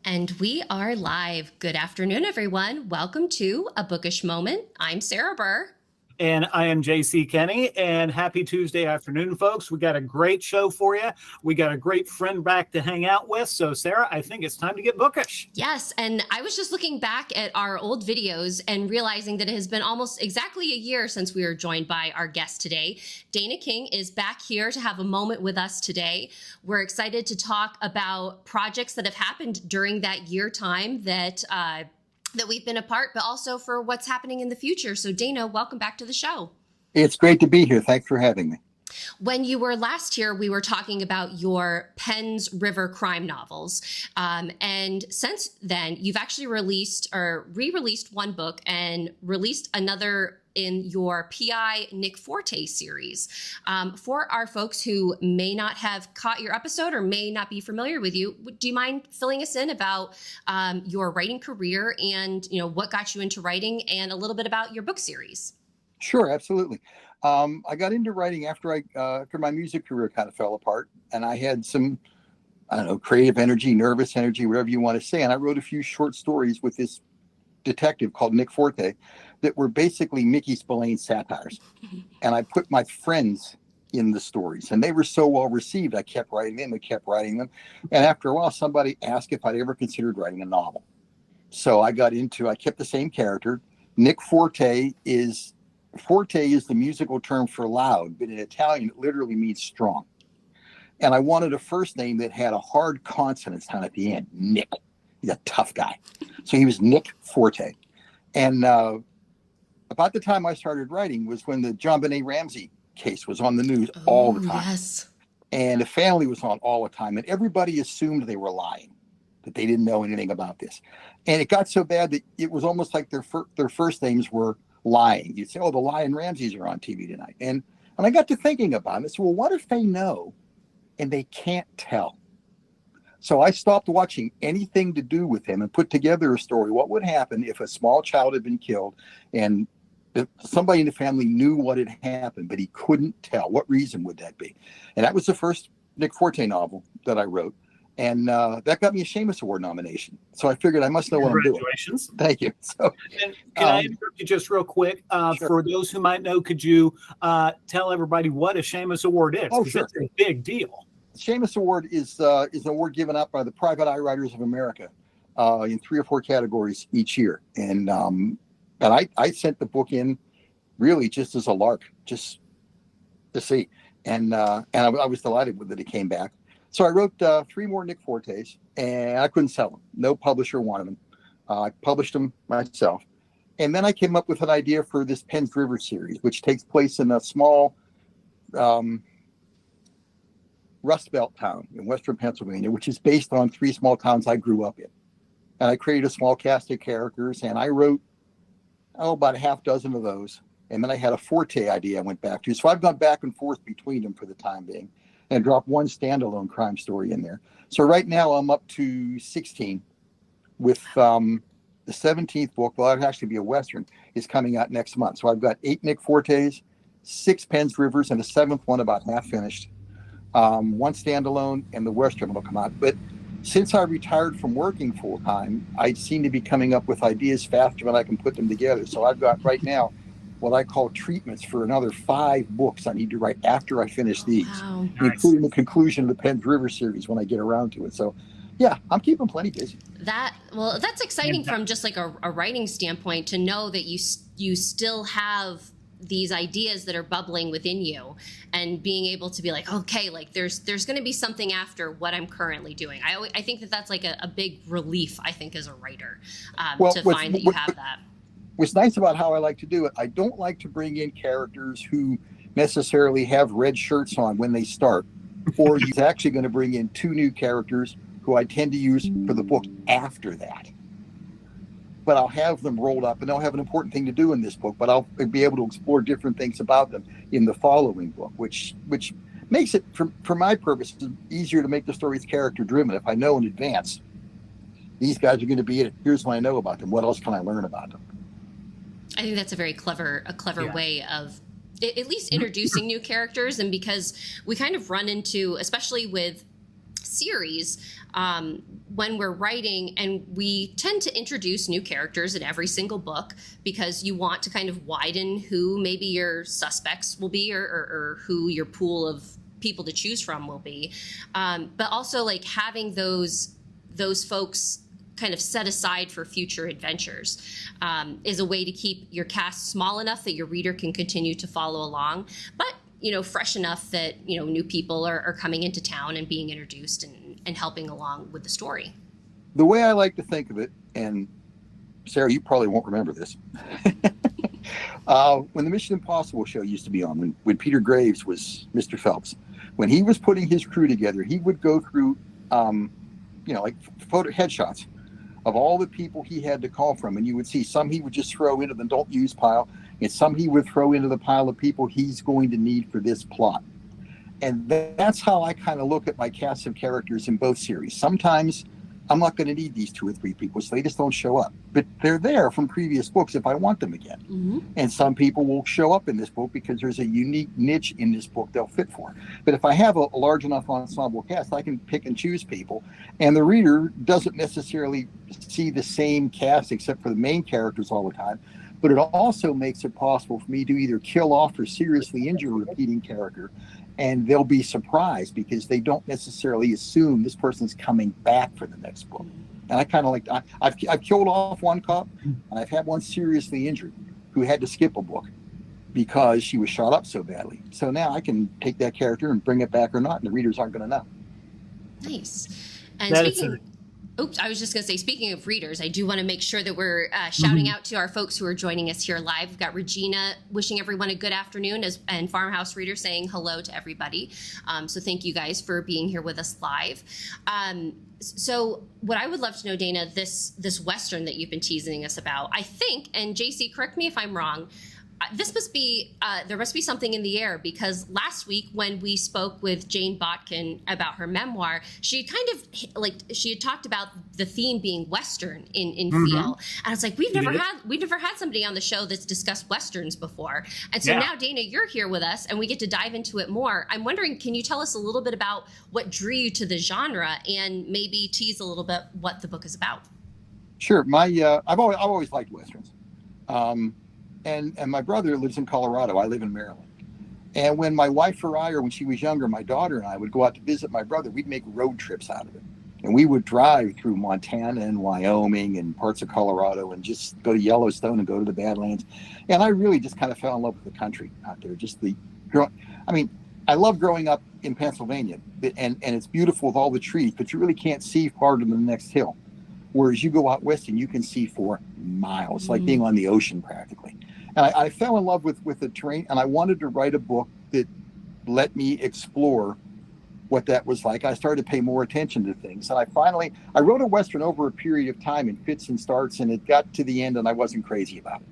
And we are live. Good afternoon, everyone. Welcome to A Bookish Moment. I'm Sarah Burr. And I am J.C. Kenney, and happy Tuesday afternoon, folks. We got a great show for you. We got a great friend back to hang out with. So, Sarah, I think it's time to get bookish. Yes, and I was just looking back at our old videos and realizing that it has been almost exactly a year since we were joined by our guest today. Dana King is back here to have a moment with us today. We're excited to talk about projects that have happened during that year time that we've been apart, but also for what's happening in the future. So Dana, welcome back to the show. It's great to be here. Thanks for having me. When you were last here, we were talking about your Penns River crime novels. And since then, you've actually released or re-released one book and released another in your PI Nick Forte series. For our folks who may not have caught your episode or may not be familiar with you, do you mind filling us in about your writing career and what got you into writing and a little bit about your book series? Sure, absolutely. I got into writing after my music career kind of fell apart, and I had some, creative energy, nervous energy, whatever you want to say. And I wrote a few short stories with this detective called Nick Forte that were basically Mickey Spillane satires. And I put my friends in the stories, and they were so well received. I kept writing them and after a while somebody asked if I'd ever considered writing a novel. So I kept the same character. Nick Forte is the musical term for loud, but in Italian it literally means strong. And I wanted a first name that had a hard consonant sound at the end. Nick. He's a tough guy. So he was Nick Forte. And about the time I started writing was when the JonBenet Ramsey case was on the news all the time. Yes. And the family was on all the time. And everybody assumed they were lying, that they didn't know anything about this. And it got so bad that it was almost like their first names were lying. You'd say, oh, the Lion Ramseys are on TV tonight. And I got to thinking about it. I said, well, what if they know and they can't tell? So I stopped watching anything to do with him and put together a story. What would happen if a small child had been killed and somebody in the family knew what had happened, but he couldn't tell? What reason would that be? And that was the first Nick Forte novel that I wrote. And that got me a Shamus Award nomination. So I figured I must know what I'm doing. Congratulations. Thank you. So, and can I interrupt you just real quick? Sure. For those who might know, could you tell everybody what a Shamus Award is? Oh, sure. It's a big deal. Shamus Award is an award given out by the Private Eye Writers of America in 3 or 4 categories each year. And I sent the book in really just as a lark, just to see. And I was delighted with it. It came back. So I wrote 3 more Nick Fortes, and I couldn't sell them. No publisher wanted them. I published them myself. And then I came up with an idea for this Penns River series, which takes place in a small Rust Belt town in western Pennsylvania, which is based on 3 small towns I grew up in. And I created a small cast of characters, and I wrote, about a half dozen of those. And then I had a Forte idea I went back to. So I've gone back and forth between them for the time being, and dropped one standalone crime story in there. So right now I'm up to 16 with the 17th book, well, it'll actually be a Western, is coming out next month. So I've got 8 Nick Fortes, 6 Penns Rivers, and a 7th one about half finished. One standalone, and the Western will come out. But since I retired from working full time, I seem to be coming up with ideas faster than I can put them together. So I've got right now what I call treatments for another 5 books I need to write after I finish these, including the conclusion of the Penns River series when I get around to it. So yeah, I'm keeping plenty busy. That's exciting from just like a writing standpoint to know that you still have these ideas that are bubbling within you and being able to be like, okay, like there's going to be something after what I'm currently doing. I think that's like a big relief, I think, as a writer, to find that you have that. What's nice about how I like to do it, I don't like to bring in characters who necessarily have red shirts on when they start, or he's actually going to bring in 2 new characters who I tend to use for the book after that. But I'll have them rolled up, and they'll have an important thing to do in this book, but I'll be able to explore different things about them in the following book, which makes it, for my purposes, easier to make the stories character driven. If I know in advance, these guys are going to be in it. Here's what I know about them. What else can I learn about them? I think that's a very clever way of at least introducing new characters. And because we kind of run into, especially with series, when we're writing, and we tend to introduce new characters in every single book because you want to kind of widen who maybe your suspects will be, or who your pool of people to choose from will be. But also like having those folks kind of set aside for future adventures is a way to keep your cast small enough that your reader can continue to follow along, but fresh enough that new people are coming into town and being introduced and helping along with the story. The way I like to think of it, and Sarah, you probably won't remember this, when the Mission Impossible show used to be on, when Peter Graves was Mr. Phelps, when he was putting his crew together, he would go through like photo headshots of all the people he had to call from, and you would see some he would just throw into the don't use pile, and some he would throw into the pile of people he's going to need for this plot. And that's how I kind of look at my cast of characters in both series. Sometimes I'm not going to need these 2 or 3 people, so they just don't show up. But they're there from previous books if I want them again. Mm-hmm. And some people will show up in this book because there's a unique niche in this book they'll fit for. But if I have a large enough ensemble cast, I can pick and choose people. And the reader doesn't necessarily see the same cast except for the main characters all the time. But it also makes it possible for me to either kill off or seriously injure a repeating character, and they'll be surprised because they don't necessarily assume this person's coming back for the next book. And I kind of like, I've killed off one cop, and I've had one seriously injured who had to skip a book because she was shot up so badly. So now I can take that character and bring it back or not, and the readers aren't going to know. Nice. And I was just going to say, speaking of readers, I do want to make sure that we're shouting out to our folks who are joining us here live. We've got Regina wishing everyone a good afternoon, and Farmhouse Reader saying hello to everybody. So thank you guys for being here with us live. So what I would love to know, Dana, this Western that you've been teasing us about, I think, and JC, correct me if I'm wrong, this must be, there must be something in the air, because last week when we spoke with Jane Botkin about her memoir, she had talked about the theme being Western in feel. And I was like, we've never had somebody on the show that's discussed Westerns before. And so now, Dana, you're here with us and we get to dive into it more. I'm wondering, can you tell us a little bit about what drew you to the genre and maybe tease a little bit what the book is about? Sure. I've always liked Westerns. And my brother lives in Colorado. I live in Maryland. And when my wife Faraya, when she was younger, my daughter and I would go out to visit my brother, we'd make road trips out of it. And we would drive through Montana and Wyoming and parts of Colorado and just go to Yellowstone and go to the Badlands. And I really just kind of fell in love with the country out there. I love growing up in Pennsylvania, and it's beautiful with all the trees, but you really can't see farther than the next hill. Whereas you go out west and you can see for miles, like being on the ocean practically. And I fell in love with the terrain, and I wanted to write a book that let me explore what that was like. I started to pay more attention to things. And I wrote a Western over a period of time in fits and starts, and it got to the end and I wasn't crazy about it.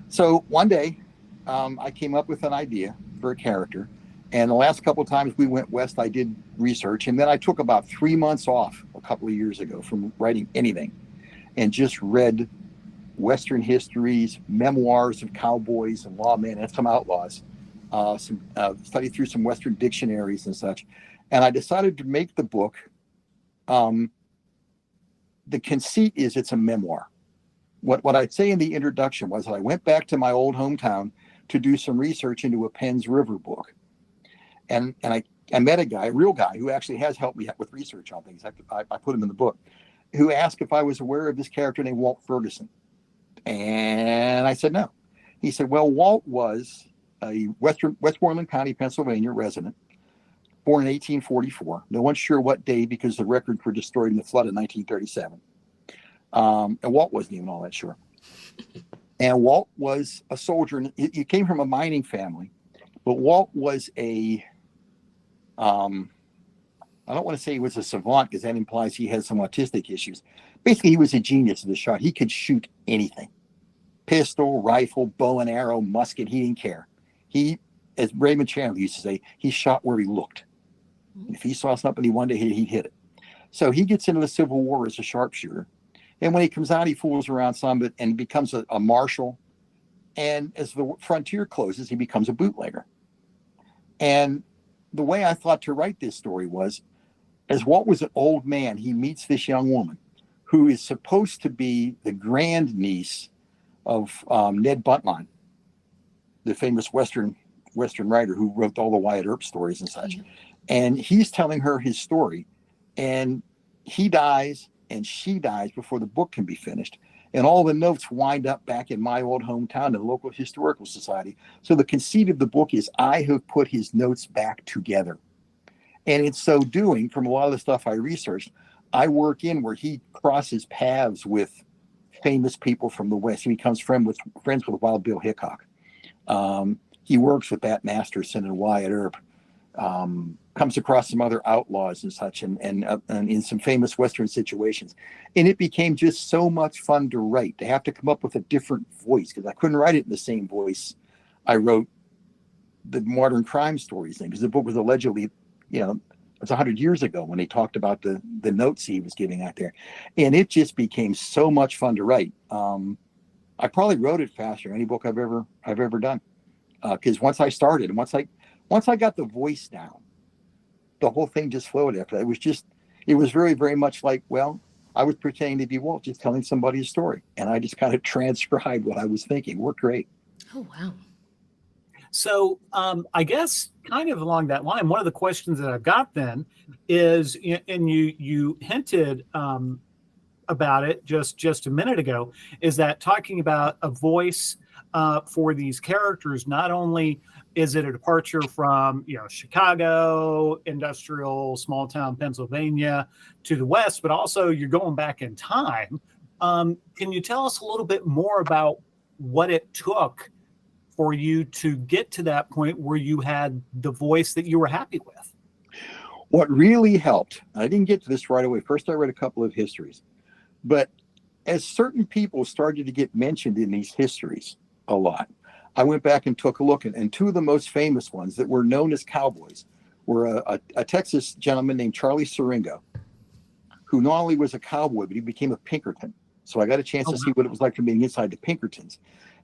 So one day I came up with an idea for a character. And the last couple of times we went west, I did research. And then I took about 3 months off a couple of years ago from writing anything and just read Western histories, memoirs of cowboys and lawmen and some outlaws, studied through some Western dictionaries and such. And I decided to make the book. The conceit is it's a memoir. What I'd say in the introduction was that I went back to my old hometown to do some research into a Penns River book. And I met a real guy, who actually has helped me with research on things. I put him in the book, who asked if I was aware of this character named Walt Ferguson. And I said no. He said, well, Walt was a Westmoreland County, Pennsylvania resident, born in 1844. No one's sure what day because the records were destroyed in the flood of 1937. And Walt wasn't even all that sure. And Walt was a soldier. And he came from a mining family, but Walt was a I don't want to say he was a savant because that implies he had some autistic issues. Basically, he was a genius of the shot. He could shoot anything. Pistol, rifle, bow and arrow, musket, he didn't care. He, as Raymond Chandler used to say, he shot where he looked. And if he saw something he wanted to hit, he'd hit it. So he gets into the Civil War as a sharpshooter. And when he comes out, he fools around some but and becomes a marshal. And as the frontier closes, he becomes a bootlegger. And the way I thought to write this story was, as Walt was an old man, he meets this young woman who is supposed to be the grandniece of Ned Buntline, the famous Western writer who wrote all the Wyatt Earp stories and such. And he's telling her his story, and he dies and she dies before the book can be finished. And all the notes wind up back in my old hometown, the local historical society. So the conceit of the book is I have put his notes back together. And in so doing, from a lot of the stuff I researched, I work in where he crosses paths with famous people from the West. He becomes friends with Wild Bill Hickok. He works with Bat Masterson and Wyatt Earp. Comes across some other outlaws and such, and in some famous Western situations. And it became just so much fun to write, to have to come up with a different voice, because I couldn't write it in the same voice I wrote the modern crime stories in, because the book was allegedly, it was 100 years ago when he talked about the notes he was giving out there. And it just became so much fun to write. I probably wrote it faster than any book I've ever done. Because once I started, and once I got the voice down, the whole thing just flowed after that. It was very, very much like, well, I was pretending to be Walt, just telling somebody a story. And I just kind of transcribed what I was thinking. It worked great. Oh, wow. So I guess kind of along that line, one of the questions that I've got then is, and you hinted about it just a minute ago, is that talking about a voice for these characters, not only is it a departure from, Chicago, industrial, small town Pennsylvania to the West, but also you're going back in time. Can you tell us a little bit more about what it took for you to get to that point where you had the voice that you were happy with? What really helped, I didn't get to this right away. First, I read a couple of histories, but as certain people started to get mentioned in these histories a lot, I went back and took a look, and two of the most famous ones that were known as cowboys were a Texas gentleman named Charlie Siringo, who not only was a cowboy, but he became a Pinkerton. So I got a chance to see what it was like from being inside the Pinkertons.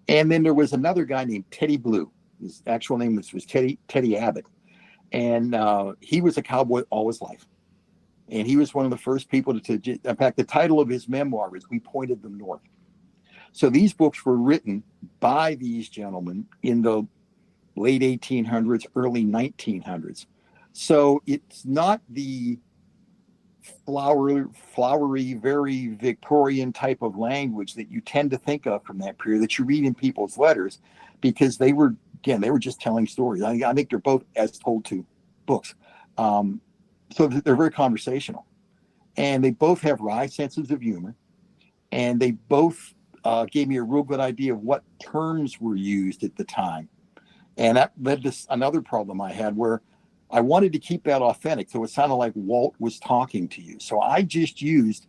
And then there was another guy named Teddy Blue. His actual name was Teddy Abbott. And he was a cowboy all his life. And he was one of the first people to in fact, the title of his memoir is We Pointed Them North. So these books were written by these gentlemen in the late 1800s, early 1900s. So it's not the flowery, very Victorian type of language that you tend to think of from that period that you read in people's letters, because they were just telling stories. I think they're both as told to books. So they're very conversational, and they both have wry senses of humor, and they both gave me a real good idea of what terms were used at the time. And that led to another problem I had where I wanted to keep that authentic. So it sounded like Walt was talking to you. So I just used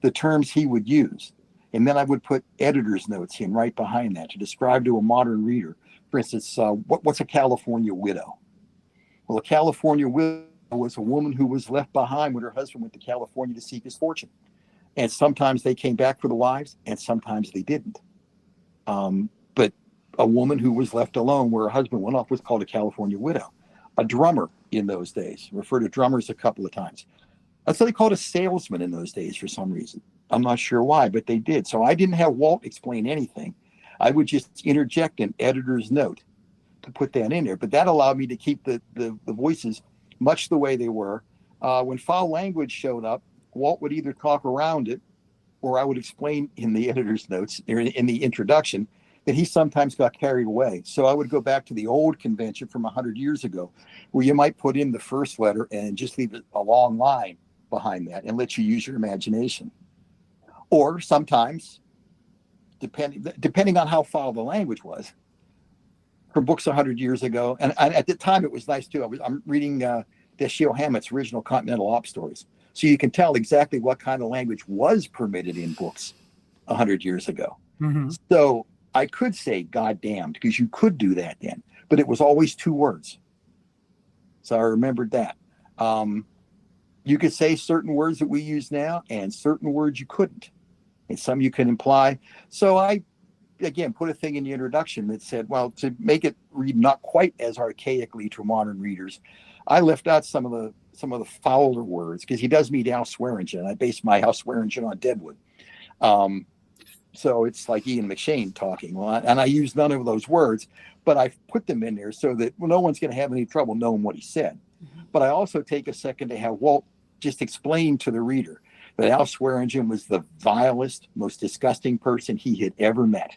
the terms he would use. And then I would put editor's notes in right behind that to describe to a modern reader. For instance, what's a California widow? Well, a California widow was a woman who was left behind when her husband went to California to seek his fortune. And sometimes they came back for the wives, and sometimes they didn't. But a woman who was left alone where her husband went off was called a California widow. A drummer in those days, referred to drummers a couple of times. That's what they called a salesman in those days for some reason. I'm not sure why, but they did. So I didn't have Walt explain anything. I would just interject an editor's note to put that in there. But that allowed me to keep the voices much the way they were. When foul language showed up, Walt would either talk around it, or I would explain in the editor's notes, or in the introduction, that he sometimes got carried away. So I would go back to the old convention from 100 years ago, where you might put in the first letter and just leave a long line behind that and let you use your imagination. Or sometimes, depending on how foul the language was, for books 100 years ago, and at the time it was nice too. I'm reading Dashiell Hammett's original Continental Op stories. So you can tell exactly what kind of language was permitted in books 100 years ago. Mm-hmm. So I could say God damned, because you could do that then, but it was always 2 words. So I remembered that. You could say certain words that we use now and certain words you couldn't. And some you can imply. So I, again, put a thing in the introduction that said, well, to make it read not quite as archaically to modern readers, I left out some of the fouler words, because he does meet Al Swearingen. I based my Al Swearingen on Deadwood. So it's like Ian McShane talking. Well, and I use none of those words, but I put them in there so that no one's going to have any trouble knowing what he said. Mm-hmm. But I also take a second to have Walt just explain to the reader that Al Swearingen was the vilest, most disgusting person he had ever met,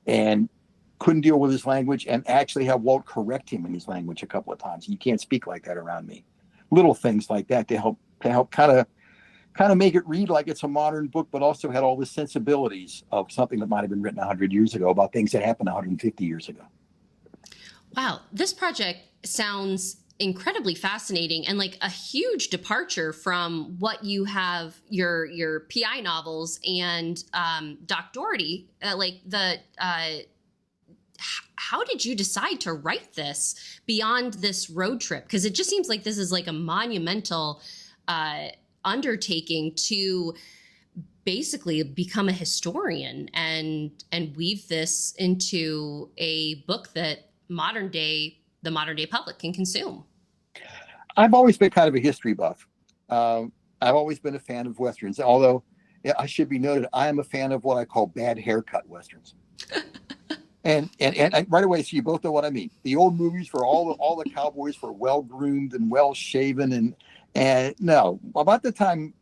and couldn't deal with his language, and actually have Walt correct him in his language a couple of times. You can't speak like that around me. Little things like that to help kind of make it read like it's a modern book, but also had all the sensibilities of something that might have been written 100 years ago about things that happened 150 years ago. Wow, this project sounds incredibly fascinating and like a huge departure from what you have your PI novels and Doc Doherty. How did you decide to write this beyond this road trip? Because it just seems like this is like a monumental undertaking to basically become a historian and weave this into a book that the modern day public can consume. I've always been kind of a history buff. I've always been a fan of Westerns, although I should be noted, I am a fan of what I call bad haircut Westerns. And right away, so you both know what I mean. The old movies where all the cowboys were well groomed and well shaven, and no, about the time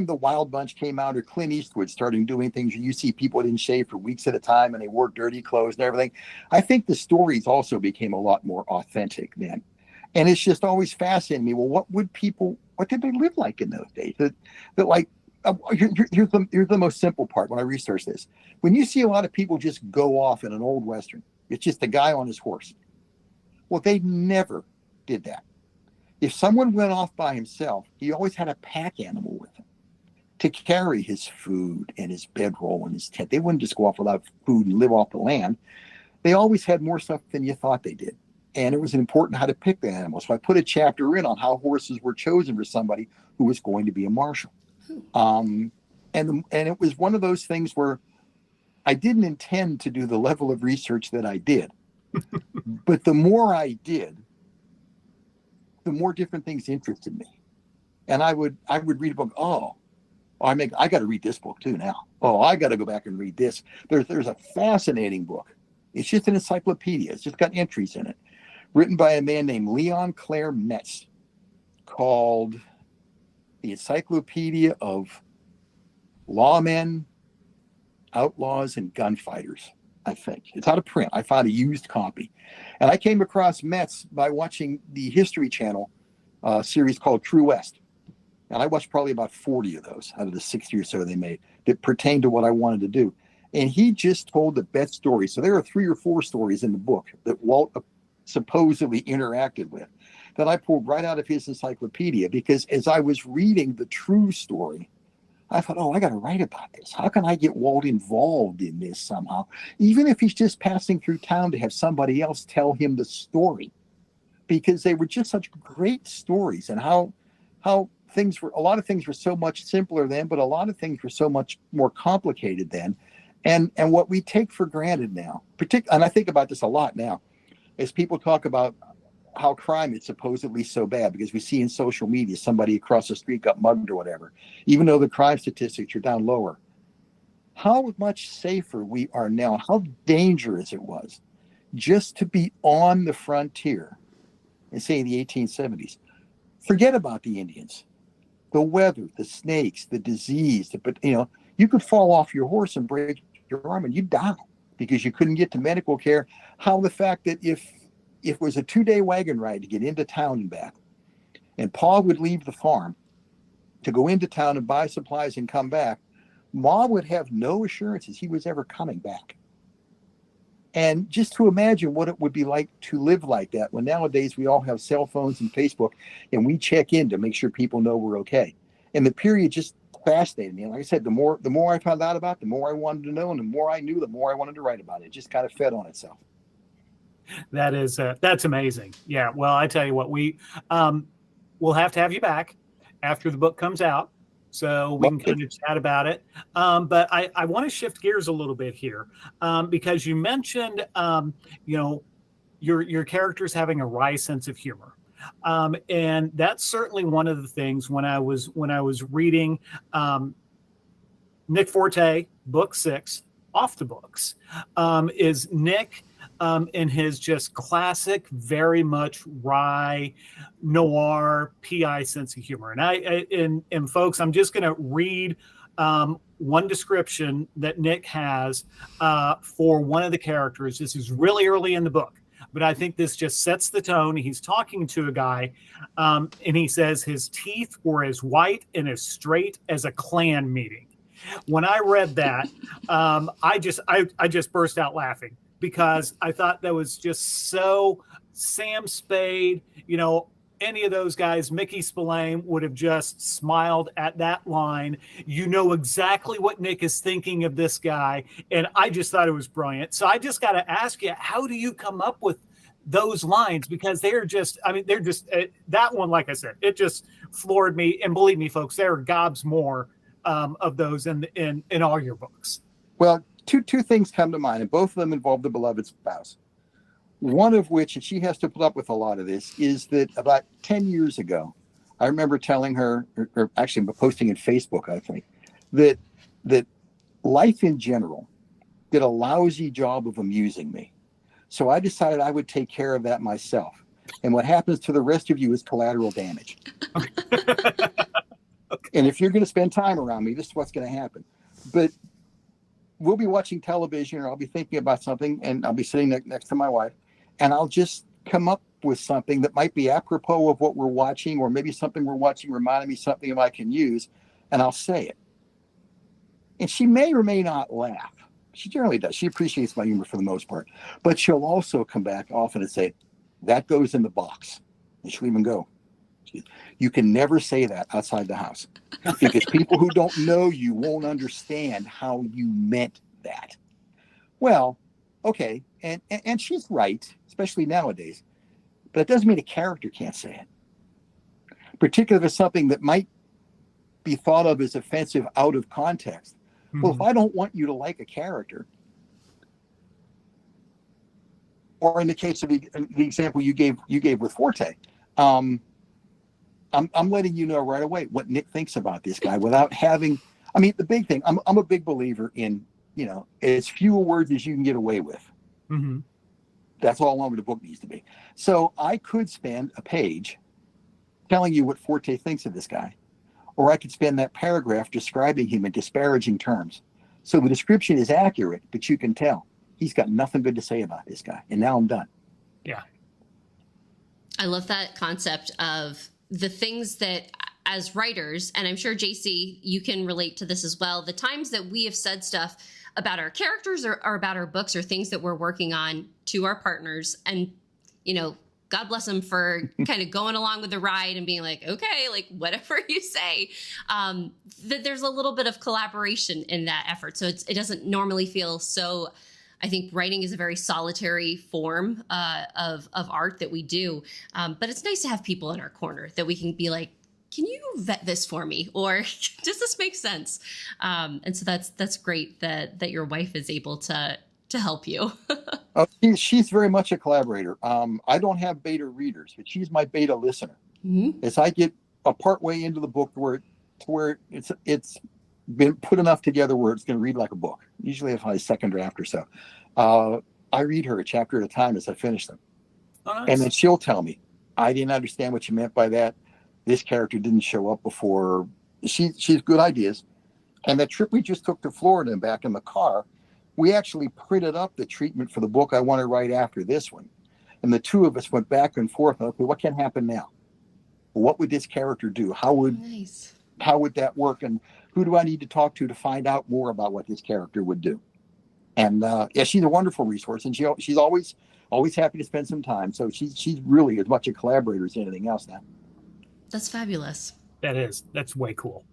the Wild Bunch came out, or Clint Eastwood started doing things where you see people didn't shave for weeks at a time and they wore dirty clothes and everything, I think the stories also became a lot more authentic then. And it's just always fascinating me. Well, what did they live like in those days? Here's the most simple part when I research this. When you see a lot of people just go off in an old Western, it's just a guy on his horse. Well, they never did that. If someone went off by himself, he always had a pack animal with him to carry his food and his bedroll and his tent. They wouldn't just go off without food and live off the land. They always had more stuff than you thought they did. And it was important how to pick the animal. So I put a chapter in on how horses were chosen for somebody who was going to be a marshal. And it was one of those things where I didn't intend to do the level of research that I did. But the more I did, the more different things interested me. And I would read a book. I got to read this book too now. Oh, I got to go back and read this. There's a fascinating book. It's just an encyclopedia. It's just got entries in it, written by a man named Leon Claire Metz, called The Encyclopedia of Lawmen, Outlaws, and Gunfighters, I think. It's out of print. I found a used copy. And I came across Metz by watching the History Channel series called True West. And I watched probably about 40 of those out of the 60 or so they made that pertained to what I wanted to do. And he just told the best story. So there are 3 or 4 stories in the book that Walt supposedly interacted with that I pulled right out of his encyclopedia, because as I was reading the true story, I thought, I got to write about this. How can I get Walt involved in this somehow? Even if he's just passing through town, to have somebody else tell him the story, because they were just such great stories, and how things were, a lot of things were so much simpler then, but a lot of things were so much more complicated then. And what we take for granted now, and I think about this a lot now, as people talk about how crime is supposedly so bad because we see in social media somebody across the street got mugged or whatever, even though the crime statistics are down lower. How much safer we are now, how dangerous it was just to be on the frontier in, say, the 1870s. Forget about the Indians, the weather, the snakes, the disease, but you could fall off your horse and break your arm and you'd die because you couldn't get to medical care. How the fact that if it was a 2-day wagon ride to get into town and back, and Pa would leave the farm to go into town and buy supplies and come back, Ma would have no assurances he was ever coming back. And just to imagine what it would be like to live like that, when nowadays we all have cell phones and Facebook, and we check in to make sure people know we're okay. And the period just fascinated me. And like I said, the more I found out about it, the more I wanted to know, and the more I knew, the more I wanted to write about it. It just kind of fed on itself. That's amazing. Yeah. Well, I tell you what, we'll have to have you back after the book comes out, so we can kind of chat about it. But I want to shift gears a little bit here, because you mentioned, your characters having a wry sense of humor. And that's certainly one of the things when I was reading Nick Forte, book 6, Off the Books, is Nick in his just classic, very much wry, noir, PI sense of humor. And folks, I'm just going to read one description that Nick has for one of the characters. This is really early in the book, but I think this just sets the tone. He's talking to a guy, and he says his teeth were as white and as straight as a Klan meeting. When I read that, I just burst out laughing, because I thought that was just so Sam Spade, any of those guys, Mickey Spillane, would have just smiled at that line. You know exactly what Nick is thinking of this guy. And I just thought it was brilliant. So I just got to ask you, how do you come up with those lines? Because they're just that one, like I said, it just floored me. And believe me, folks, there are gobs more of those in all your books. Well, two things come to mind, and both of them involve the beloved spouse. One of which, and she has to put up with a lot of this, is that about 10 years ago, I remember telling her, or actually posting in Facebook, I think, that life in general did a lousy job of amusing me. So I decided I would take care of that myself. And what happens to the rest of you is collateral damage. And if you're going to spend time around me, this is what's going to happen. But we'll be watching television, or I'll be thinking about something, and I'll be sitting next to my wife, and I'll just come up with something that might be apropos of what we're watching, or maybe something we're watching reminded me something I can use, and I'll say it. And she may or may not laugh. She generally does. She appreciates my humor for the most part. But she'll also come back often and say, that goes in the box. And she'll even go, you can never say that outside the house, because people who don't know you won't understand how you meant that. Well, okay. And she's right, especially nowadays, but it doesn't mean a character can't say it. Particularly if it's something that might be thought of as offensive out of context. Mm-hmm. Well, if I don't want you to like a character, or in the case of the example you gave with Forte, I'm letting you know right away what Nick thinks about this guy without having, the big thing, I'm a big believer in, as fewer words as you can get away with. Mm-hmm. That's all longer the book needs to be. So I could spend a page telling you what Forte thinks of this guy, or I could spend that paragraph describing him in disparaging terms. So the description is accurate, but you can tell he's got nothing good to say about this guy. And now I'm done. Yeah. I love that concept of the things that, as writers, and I'm sure JC, you can relate to this as well, the times that we have said stuff about our characters or about our books or things that we're working on to our partners, and God bless them for kind of going along with the ride and being like, okay, like whatever you say, that there's a little bit of collaboration in that effort. So it doesn't normally feel so. I think writing is a very solitary form of art that we do. But it's nice to have people in our corner that we can be like, can you vet this for me? Or does this make sense? And so that's great that your wife is able to help you. She's very much a collaborator. I don't have beta readers, but she's my beta listener. Mm-hmm. As I get a part way into the book where it's been put enough together where it's going to read like a book, usually if I second draft or so, I read her a chapter at a time as I finish them. Oh, nice. And then she'll tell me, I didn't understand what you meant by that. This character didn't show up before. She's good ideas. And that trip we just took to Florida and back in the car, we actually printed up the treatment for the book I want to write after this one. And the two of us went back and forth. Okay, what can happen now? What would this character do? How would that work? And who do I need to talk to find out more about what this character would do? And yeah, she's a wonderful resource, and she's always happy to spend some time. So she's really as much a collaborator as anything else now. That's fabulous. That's way cool.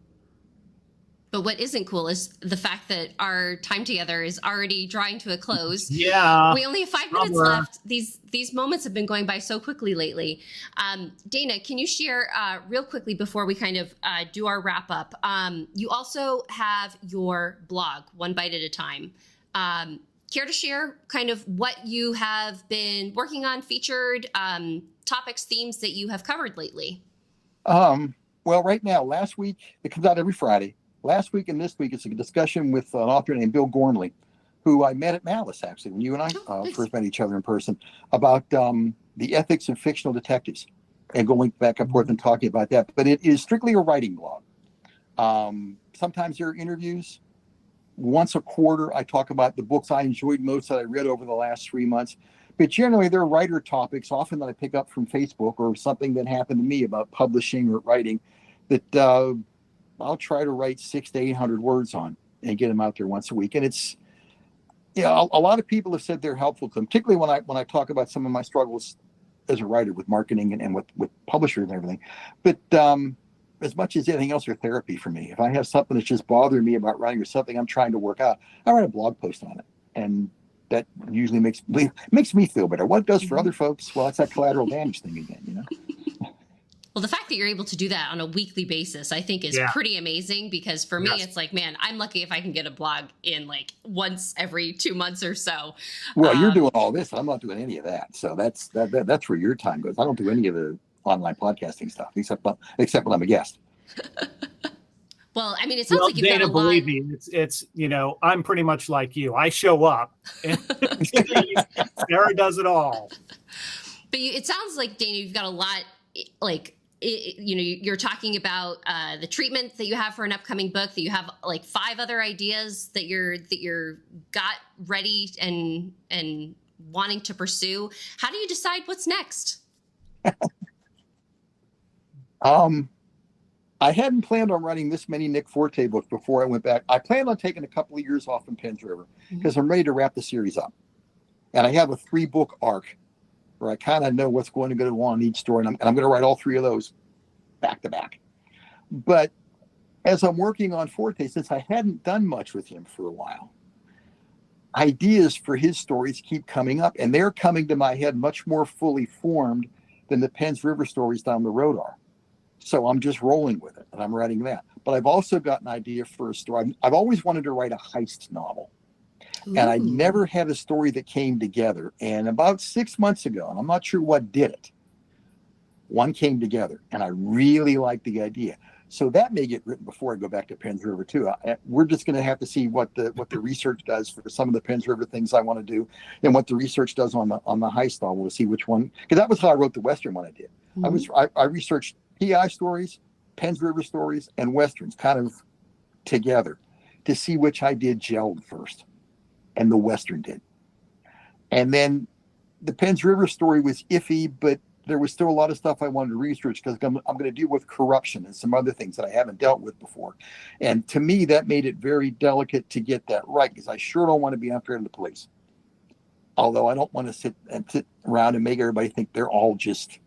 But what isn't cool is the fact that our time together is already drawing to a close. Yeah. We only have 5 minutes left. These moments have been going by so quickly lately. Dana, can you share real quickly before we kind of do our wrap up? You also have your blog, One Bite at a Time. Care to share kind of what you have been working on, featured topics, themes that you have covered lately? Well, right now, last week, it comes out every Friday. Last week and this week, it's a discussion with an author named Bill Gormley, who I met at Malice, actually, when you and I first met each other in person, about the ethics of fictional detectives, and going back and forth and talking about that. But it is strictly a writing blog. Sometimes there are interviews. Once a quarter, I talk about the books I enjoyed most that I read over the last 3 months. But generally, they're writer topics, often that I pick up from Facebook or something that happened to me about publishing or writing that I'll try to write 600 to 800 words on and get them out there once a week. And it's, a lot of people have said they're helpful to them, particularly when I talk about some of my struggles as a writer with marketing and with publishers and everything. But as much as anything else, they're therapy for me. If I have something that's just bothering me about writing or something I'm trying to work out, I write a blog post on it. And that usually makes me feel better. What it does for other folks, well, it's that collateral damage thing again, Well, the fact that you're able to do that on a weekly basis, I think is pretty amazing, because for me, it's like, man, I'm lucky if I can get a blog in like once every 2 months or so. Well, you're doing all this. I'm not doing any of that. So that's where your time goes. I don't do any of the online podcasting stuff, except when I'm a guest. Well, I mean, it sounds like you've Dana, got a lot. believe me, it's I'm pretty much like you. I show up, and Sarah does it all. But it sounds like, Dana, you've got a lot, like, you're talking about the treatment that you have for an upcoming book, that you have like 5 other ideas that you're got ready and wanting to pursue. How do you decide what's next? I hadn't planned on writing this many Nick Forte books before I went back. I planned on taking a couple of years off in Penns River because I'm ready to wrap the series up. And I have a 3-book arc where I kind of know what's going to go on in each story. And I'm going to write all 3 of those back to back. But as I'm working on Forte, since I hadn't done much with him for a while, ideas for his stories keep coming up, and they're coming to my head much more fully formed than the Penns River stories down the road are. So I'm just rolling with it, and I'm writing that. But I've also got an idea for a story. I've always wanted to write a heist novel. Ooh. And I never had a story that came together. And about 6 months ago, and I'm not sure what did it, one came together, and I really like the idea. So that may get written before I go back to Penns River too. We're just going to have to see what the research does for some of the Penns River things I want to do, and what the research does on the heist novel, to see which one. Because that was how I wrote the Western one I did. Mm-hmm. I researched PI stories, Penns River stories, and Westerns kind of together to see which I did gelled first, and the Western did. And then the Penns River story was iffy, but there was still a lot of stuff I wanted to research because I'm going to deal with corruption and some other things that I haven't dealt with before. And to me, that made it very delicate to get that right, because I sure don't want to be after the police. Although I don't want to sit around and make everybody think they're all just,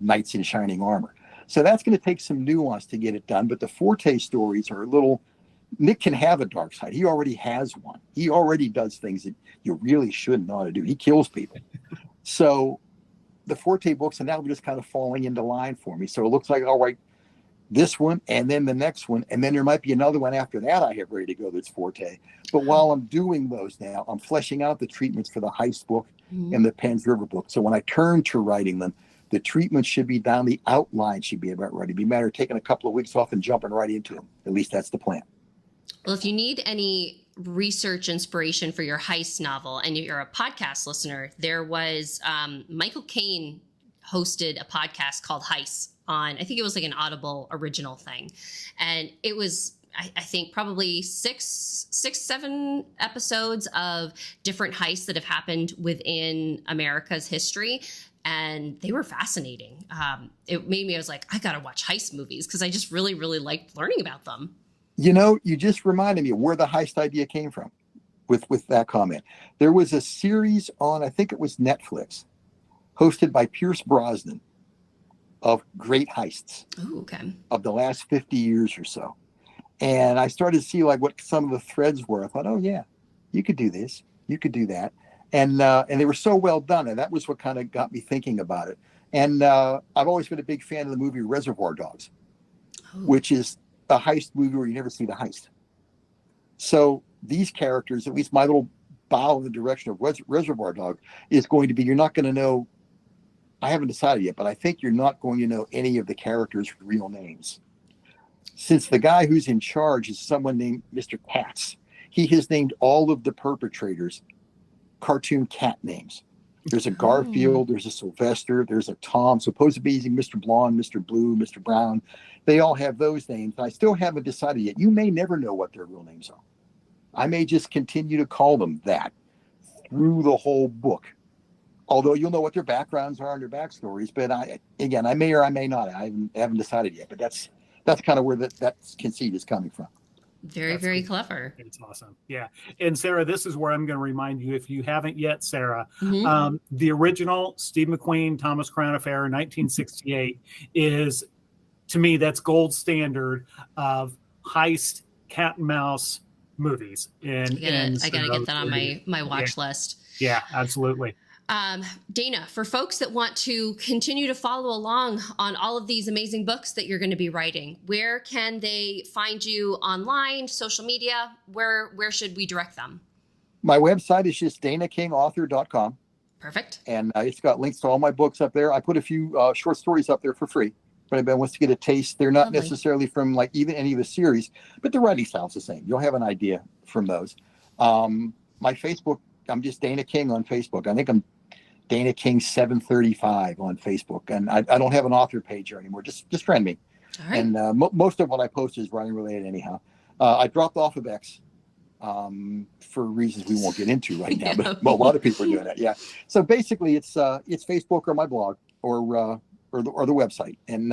knights in shining armor. So that's going to take some nuance to get it done. But the Forte stories are a little, Nick can have a dark side. He already has one. He already does things that you really shouldn't know how to do. He kills people. So the Forte books are now just kind of falling into line for me. So it looks like I'll write this one and then the next one. And then there might be another one after that I have ready to go that's Forte. But while I'm doing those now, I'm fleshing out the treatments for the heist book and the Penns River book. So when I turn to writing them, the treatment should be down, the outline should be about ready. It'd be a matter of taking a couple of weeks off and jumping right into them. At least that's the plan. Well, if you need any research inspiration for your heist novel and you're a podcast listener, there was Michael Caine hosted a podcast called Heist on, I think it was like an Audible original thing. And it was, I think, probably six, 7 episodes of different heists that have happened within America's history. And they were fascinating. It made me, I was like, I got to watch heist movies because I just really, really liked learning about them. You just reminded me where the heist idea came from. with that comment. There was a series on, I think it was Netflix, hosted by Pierce Brosnan, of great heists. Ooh, okay. Of the last 50 years or so. And I started to see like what some of the threads were. I thought, oh yeah, you could do this, you could do that. And they were so well done. And that was what kind of got me thinking about it. And I've always been a big fan of the movie Reservoir Dogs, which is a heist movie where you never see the heist. So these characters, at least my little bow in the direction of Reservoir Dog, is going to be, you're not going to know, I haven't decided yet, but I think you're not going to know any of the characters' real names. Since the guy who's in charge is someone named Mr. Katz, he has named all of the perpetrators cartoon cat names. There's a Garfield, there's a Sylvester, there's a Tom, supposed to be using Mr. Blonde, Mr. Blue, Mr. Brown. They all have those names. I still haven't decided yet. You may never know what their real names are. I may just continue to call them that through the whole book. Although you'll know what their backgrounds are and their backstories. But I may or I may not. I haven't decided yet. But that's kind of where that conceit is coming from. Very clever. It's awesome. Yeah. And Sarah, this is where I'm going to remind you, if you haven't yet, Sarah, the original Steve McQueen, Thomas Crown Affair, 1968 is, to me, that's gold standard of heist cat and mouse movies. I gotta get that on my watch list. Yeah, absolutely. Dana, for folks that want to continue to follow along on all of these amazing books that you're going to be writing, where can they find you online, social media? Where should we direct them? My website is just danaKingAuthor.com. Perfect. And it's got links to all my books up there. I put a few short stories up there for free. If anybody wants to get a taste, they're not necessarily from like even any of the series, but the writing style's the same. You'll have an idea from those. My Facebook, I'm just Dana King on Facebook. I think I'm Dana King 735 on Facebook, and I don't have an author page here anymore. Just friend me. All right. And most of what I post is writing related anyhow. I dropped off of X for reasons we won't get into right now, but a lot of people are doing that. Yeah. So basically, it's Facebook or my blog or the website. And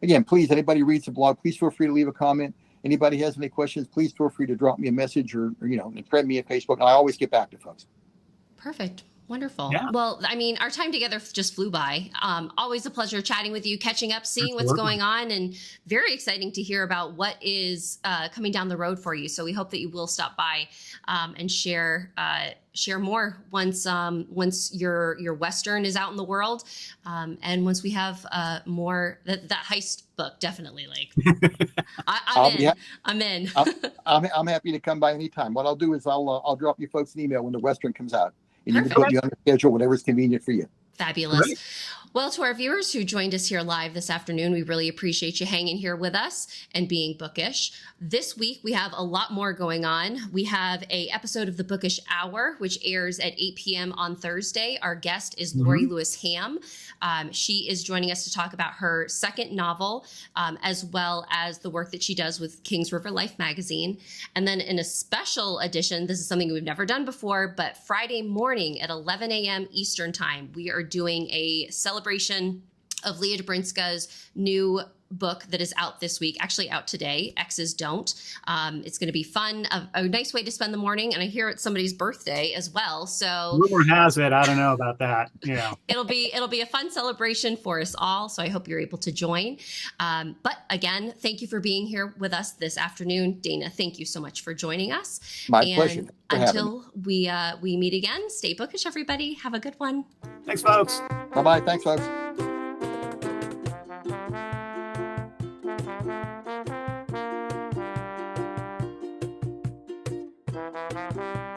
again, please, anybody reads the blog, please feel free to leave a comment. Anybody has any questions, please feel free to drop me a message or friend me at Facebook, and I always get back to folks. Perfect. Wonderful. Yeah. Well, I mean, our time together just flew by. Always a pleasure chatting with you, catching up, seeing what's going on, and very exciting to hear about what is coming down the road for you. So we hope that you will stop by and share more once your Western is out in the world, and once we have more that heist book. Definitely, like I'm in. I'm happy to come by anytime. What I'll do is I'll drop you folks an email when the Western comes out. And you can put me on the schedule, whatever's convenient for you. Fabulous. Great. Well, to our viewers who joined us here live this afternoon, we really appreciate you hanging here with us and being bookish. This week, we have a lot more going on. We have an episode of the Bookish Hour, which airs at 8 p.m. on Thursday. Our guest is Lori Lewis Ham. She is joining us to talk about her second novel, as well as the work that she does with Kings River Life magazine. And then in a special edition, this is something we've never done before, but Friday morning at 11 a.m. Eastern Time, we are doing a celebration of Leah Dobrinska's new book that is out this week, actually out today, Exes Don't. It's going to be fun, a nice way to spend the morning, and I hear it's somebody's birthday as well. So rumor has it, I don't know about that. Yeah, it'll be a fun celebration for us all. So I hope you're able to join. But again, thank you for being here with us this afternoon, Dana. Thank you so much for joining us. My pleasure. Until we meet again, stay bookish, everybody. Have a good one. Thanks, folks. Bye-bye. Thanks, folks. Thank you.